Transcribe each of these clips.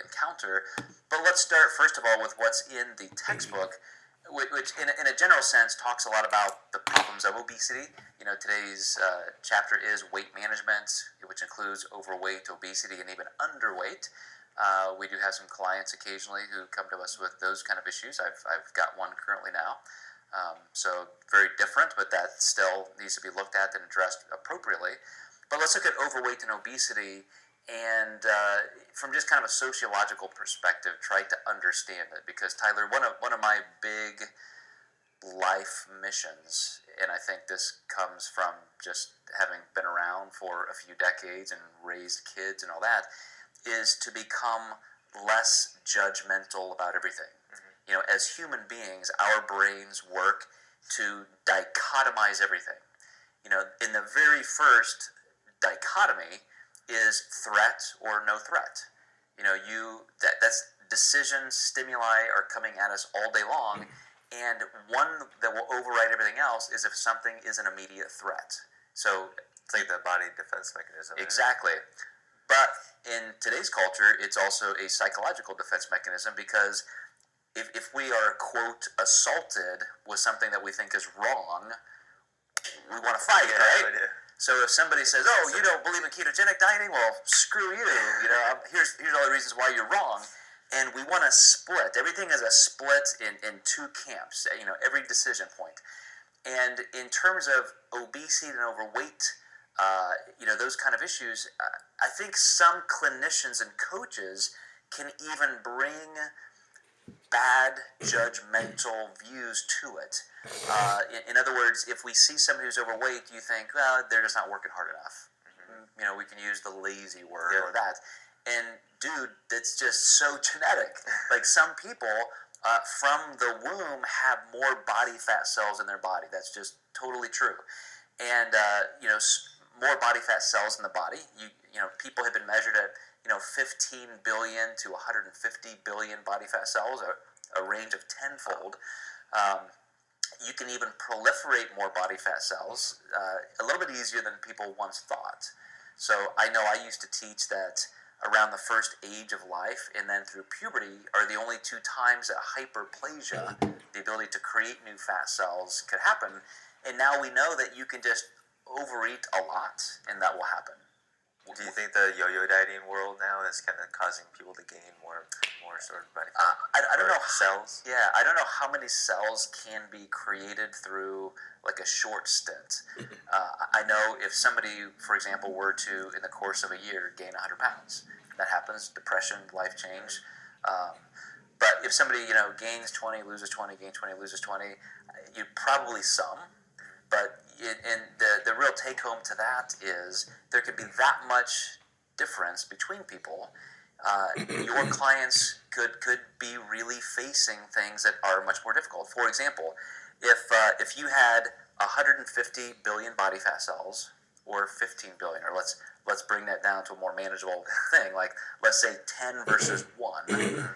encounter. But let's start first of all with what's in the textbook, which in a general sense talks a lot about the problems of obesity. Today's chapter is weight management, which includes overweight, obesity, and even underweight. We do have some clients occasionally who come to us with those kind of issues. I've got one currently now. So very different, but that still needs to be looked at and addressed appropriately. But let's look at overweight and obesity, and from just kind of a sociological perspective, try to understand it. Because Tyler, one of my big life missions, and I think this comes from just having been around for a few decades and raised kids and all that, is to become less judgmental about everything. As human beings, our brains work to dichotomize everything. In the very first dichotomy is threat or no threat. That's decisions, stimuli are coming at us all day long, and one that will override everything else is if something is an immediate threat. So it's like the body defense mechanism. Exactly. But in today's culture, it's also a psychological defense mechanism, because if we are, quote, assaulted with something that we think is wrong, we want to fight, right? So if somebody says, "Oh, you don't believe in ketogenic dieting? Well, screw you. Here's all the reasons why you're wrong." And we want to split. Everything is a split in two camps. Every decision point. And in terms of obesity and overweight, those kind of issues, I think some clinicians and coaches can even bring bad judgmental views to it. In other words, if we see somebody who's overweight, you think, well, they're just not working hard enough. We can use the lazy word or that. And dude, that's just so genetic. Like, some people from the womb have more body fat cells in their body. That's just totally true. And more body fat cells in the body. People have been measured at 15 billion to 150 billion body fat cells, a range of tenfold. You can even proliferate more body fat cells a little bit easier than people once thought. So I know I used to teach that around the first age of life and then through puberty are the only two times that hyperplasia, the ability to create new fat cells, could happen. And now we know that you can just overeat a lot and that will happen. Do you think the yo-yo dieting world now is kind of causing people to gain more sort of body fat? I don't know cells. Yeah, I don't know how many cells can be created through like a short stint. I know if somebody, for example, were to, in the course of a year, gain 100 pounds, that happens. Depression, life change. But if somebody gains 20, loses 20, gains 20, loses 20, you probably some. But the real take home to that is there could be that much difference between people. Your clients could be really facing things that are much more difficult. For example, if you had 150 billion body fat cells, or 15 billion, or let's bring that down to a more manageable thing, like let's say 10 versus 1,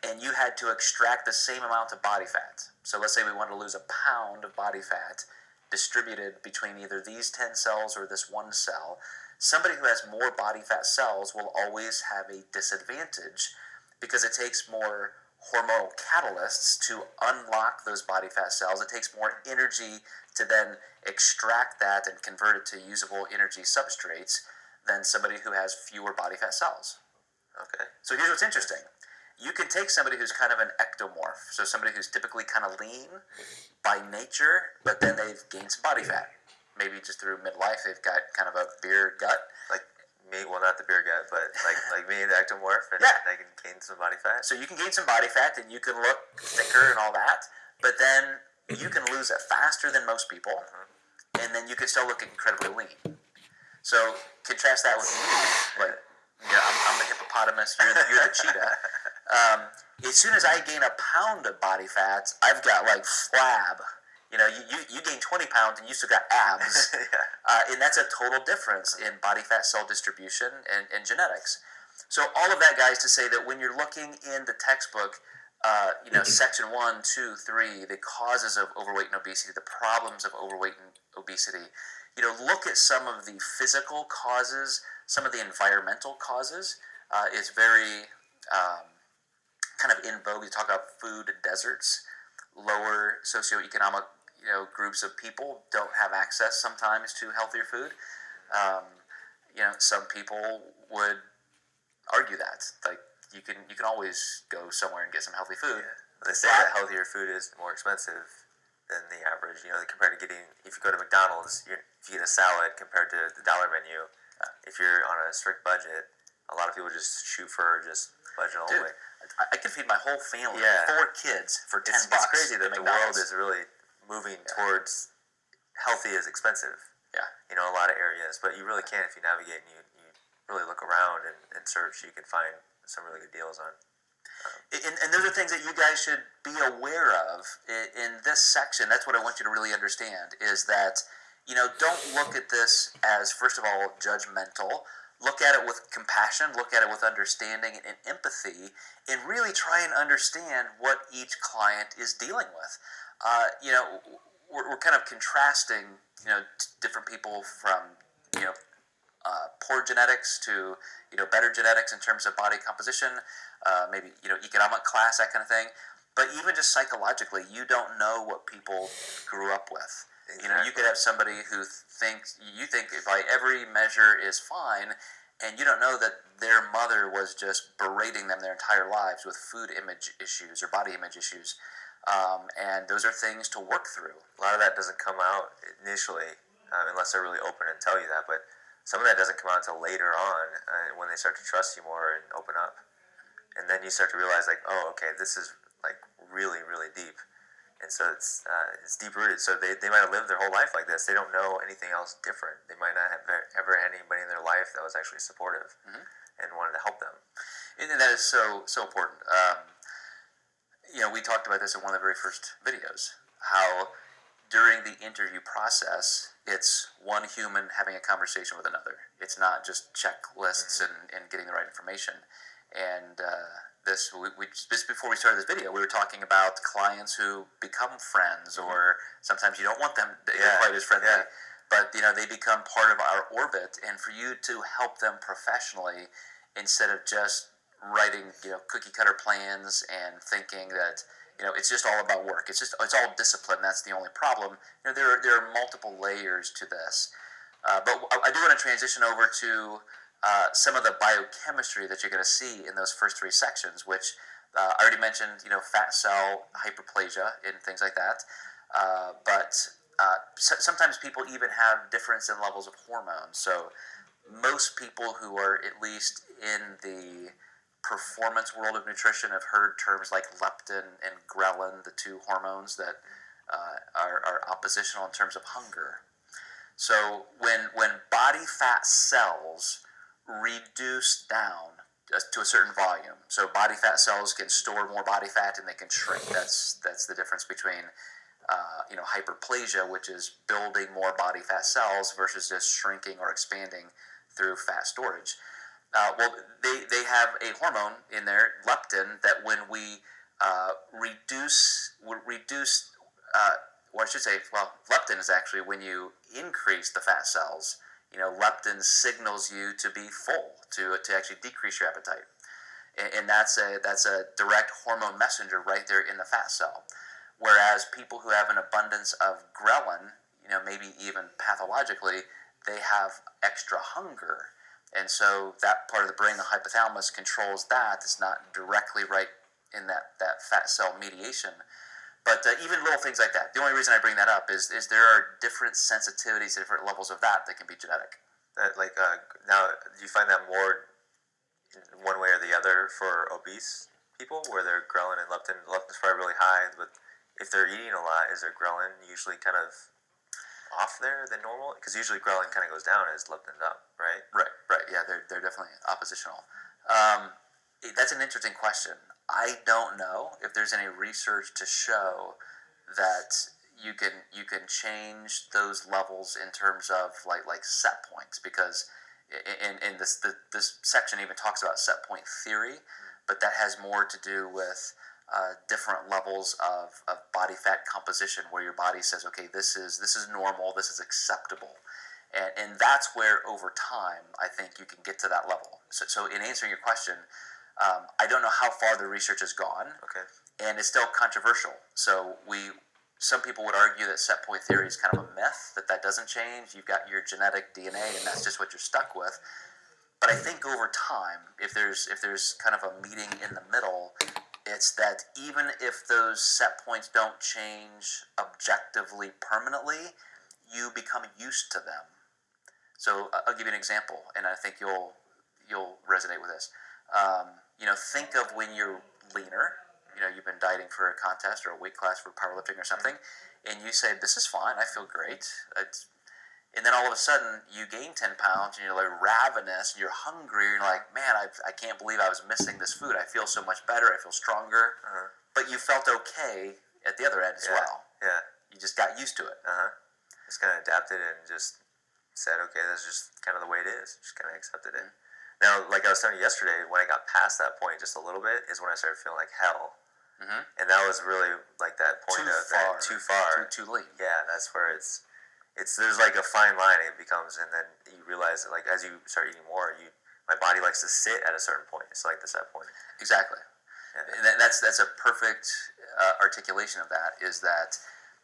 and you had to extract the same amount of body fat. So let's say we wanted to lose a pound of body fat distributed between either these 10 cells or this one cell. Somebody who has more body fat cells will always have a disadvantage because it takes more hormonal catalysts to unlock those body fat cells. It takes more energy to then extract that and convert it to usable energy substrates than somebody who has fewer body fat cells. Okay. So here's what's interesting. You can take somebody who's kind of an ectomorph, so somebody who's typically kind of lean by nature, but then they've gained some body fat. Maybe just through midlife, they've got kind of a beer gut. Like me, well, not the beer gut, but like me, the ectomorph, and yeah. I can gain some body fat. So you can gain some body fat, and you can look thicker and all that, but then you can lose it faster than most people, and then you can still look incredibly lean. So contrast that with me, like, I'm the hippopotamus, you're the cheetah. As soon as I gain a pound of body fat, I've got like flab. You gain 20 pounds and you still got abs. And that's a total difference in body fat cell distribution and genetics. So all of that, guys, to say that when you're looking in the textbook, section 1, 2, 3, the causes of overweight and obesity, the problems of overweight and obesity, look at some of the physical causes, some of the environmental causes. It's very um, kind of in vogue. You talk about food deserts, lower socioeconomic groups of people don't have access sometimes to healthier food. Um, some people would argue that like you can always go somewhere and get some healthy food. Yeah. They say that healthier food is more expensive than the average. Compared to getting, if you go to McDonald's, if you get a salad compared to the dollar menu, if you're on a strict budget, a lot of people just shoot for just budget Dude, only. I could feed my whole family, Yeah. 4 kids, for $10. It's crazy that the world McDonald's. is really moving towards healthy is expensive. Yeah. A lot of areas, but you really can if you navigate and you really look around and search. You can find some really good deals on. And those are things that you guys should be aware of in this section. That's what I want you to really understand is that, don't look at this as, first of all, judgmental. Look at it with compassion, look at it with understanding and empathy, and really try and understand what each client is dealing with. We're kind of contrasting, different people from, poor genetics to better genetics in terms of body composition, maybe economic class, that kind of thing. But even just psychologically, you don't know what people grew up with. Exactly. You could have somebody who you think by every measure is fine, and you don't know that their mother was just berating them their entire lives with food image issues or body image issues. And those are things to work through. A lot of that doesn't come out initially, unless they're really open and tell you that. But some of that doesn't come out until later on, when they start to trust you more and open up. And then you start to realize, like, oh, okay, this is like really, really deep. And so it's deep rooted. So they might have lived their whole life like this. They don't know anything else different. They might not have ever had anybody in their life that was actually supportive and wanted to help them. And that is so important. We talked about this in one of the very first videos, how during the interview process, it's one human having a conversation with another. It's not just checklists and getting the right information. And just before we started this video, we were talking about clients who become friends, or sometimes you don't want them to be quite as friendly, but they become part of our orbit. And for you to help them professionally, instead of just writing cookie cutter plans and thinking that it's just all about work, it's all discipline, that's the only problem. There are multiple layers to this. But I do want to transition over to some of the biochemistry that you're going to see in those first 3 sections, which I already mentioned, fat cell hyperplasia and things like that. But sometimes people even have difference in levels of hormones. So most people who are at least in the performance world of nutrition have heard terms like leptin and ghrelin, the 2 hormones that are oppositional in terms of hunger. So when body fat cells reduce down to a certain volume, so body fat cells can store more body fat and they can shrink. That's the difference between hyperplasia, which is building more body fat cells, versus just shrinking or expanding through fat storage. They have a hormone in there, leptin, that when we reduce, leptin is actually when you increase the fat cells. Leptin signals you to be full, to actually decrease your appetite, and that's a direct hormone messenger right there in the fat cell. Whereas people who have an abundance of ghrelin, maybe even pathologically, they have extra hunger. And so that part of the brain, the hypothalamus, controls that. It's not directly right in that fat cell mediation. But even little things like that. The only reason I bring that up is there are different sensitivities, different levels of that can be genetic. Now, do you find that more in one way or the other for obese people, where their ghrelin and leptin's probably really high, but if they're eating a lot, is their ghrelin usually kind of off there than normal? Because usually ghrelin kind of goes down as leptin's up, right? Right. Yeah, they're definitely oppositional. That's an interesting question. I don't know if there's any research to show that you can change those levels in terms of like set points, because in this section even talks about set point theory, but that has more to do with different levels of body fat composition, where your body says, okay, this is normal, this is acceptable, and that's where over time I think you can get to that level. So in answering your question, I don't know how far the research has gone, Okay. and it's still controversial. So some people would argue that set point theory is kind of a myth, that doesn't change. You've got your genetic DNA, and that's just what you're stuck with. But I think over time, if there's kind of a meeting in the middle, it's that even if those set points don't change objectively permanently, you become used to them. So I'll give you an example, and I think you'll resonate with this. Think of when you're leaner. You've been dieting for a contest or a weight class for powerlifting or something, and you say, "This is fine. I feel great." And then all of a sudden, you gain 10 pounds, and you're like ravenous, and you're hungry. And you're like, "Man, I can't believe I was missing this food. I feel so much better. I feel stronger." Uh-huh. But you felt okay at the other end as well. Yeah. You just got used to it. Just kind of adapted and just said, okay, that's just kind of the way it is. Just kind of accepted it. Now, like I was telling you yesterday, when I got past that point just a little bit is when I started feeling like hell. And that was really like that point too far. Too lean. Yeah, that's where it's there's like a fine line it becomes, and then you realize that like as you start eating more, my body likes to sit at a certain point. It's like the set point. Exactly. Yeah. And that's a perfect articulation of that, is that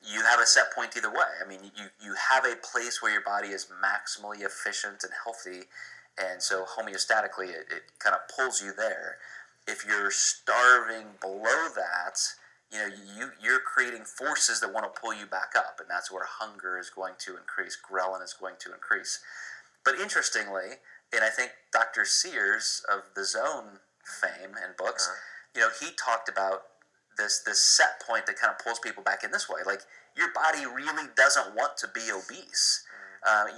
you have a set point either way. I mean, you have a place where your body is maximally efficient and healthy, and so homeostatically it kind of pulls you there. If you're starving below that, you're creating forces that want to pull you back up, and that's where hunger is going to increase, ghrelin is going to increase. But interestingly, and I think Dr. Sears of the Zone fame and books, he talked about this set point that kind of pulls people back in this way. Like, your body really doesn't want to be obese.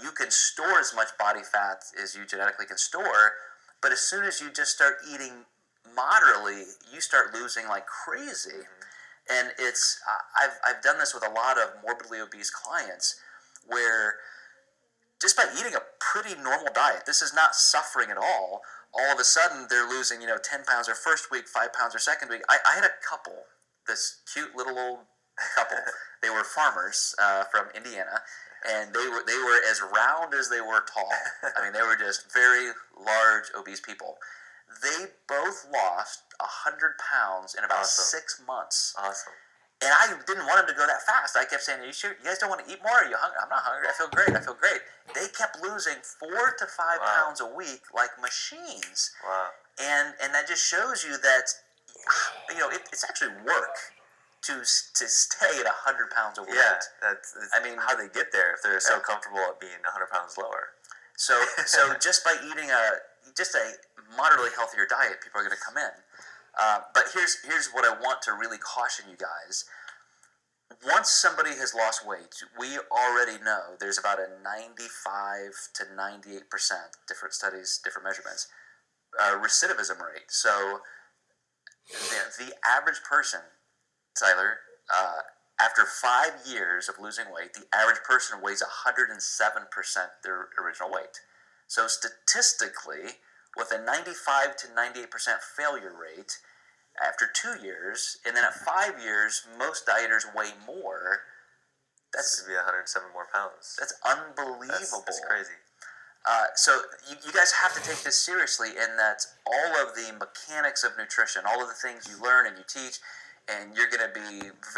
You can store as much body fat as you genetically can store, but as soon as you just start eating moderately, you start losing like crazy. And I've done this with a lot of morbidly obese clients, where just by eating a pretty normal diet, this is not suffering at all of a sudden they're losing 10 pounds their first week, 5 pounds their second week. I had a couple, this cute little old couple. They were farmers from Indiana, and they were as round as they were tall. I mean, they were just very large, obese people. They both lost 100 pounds in about 6 months. Awesome. And I didn't want them to go that fast. I kept saying, "Are you sure? You guys don't want to eat more? Are you hungry?" "I'm not hungry. I feel great. They kept losing 4 to 5 pounds a week like machines. Wow. And that just shows you that it's actually work to stay at 100 pounds overweight. Yeah, I mean, how they get there if they're so comfortable at being 100 pounds lower. So just by eating a moderately healthier diet, people are going to come in. But here's what I want to really caution you guys. Once somebody has lost weight, we already know there's about a 95 to 98%, different studies, different measurements, recidivism rate. So the average person, Tyler, after 5 years of losing weight, the average person weighs 107% their original weight. So statistically, with a 95 to 98% failure rate, after 2 years, and then at 5 years, most dieters weigh more. That's to be 107 more pounds. That's unbelievable. That's crazy. So you guys have to take this seriously, in that all of the mechanics of nutrition, all of the things you learn and you teach, and you're going to be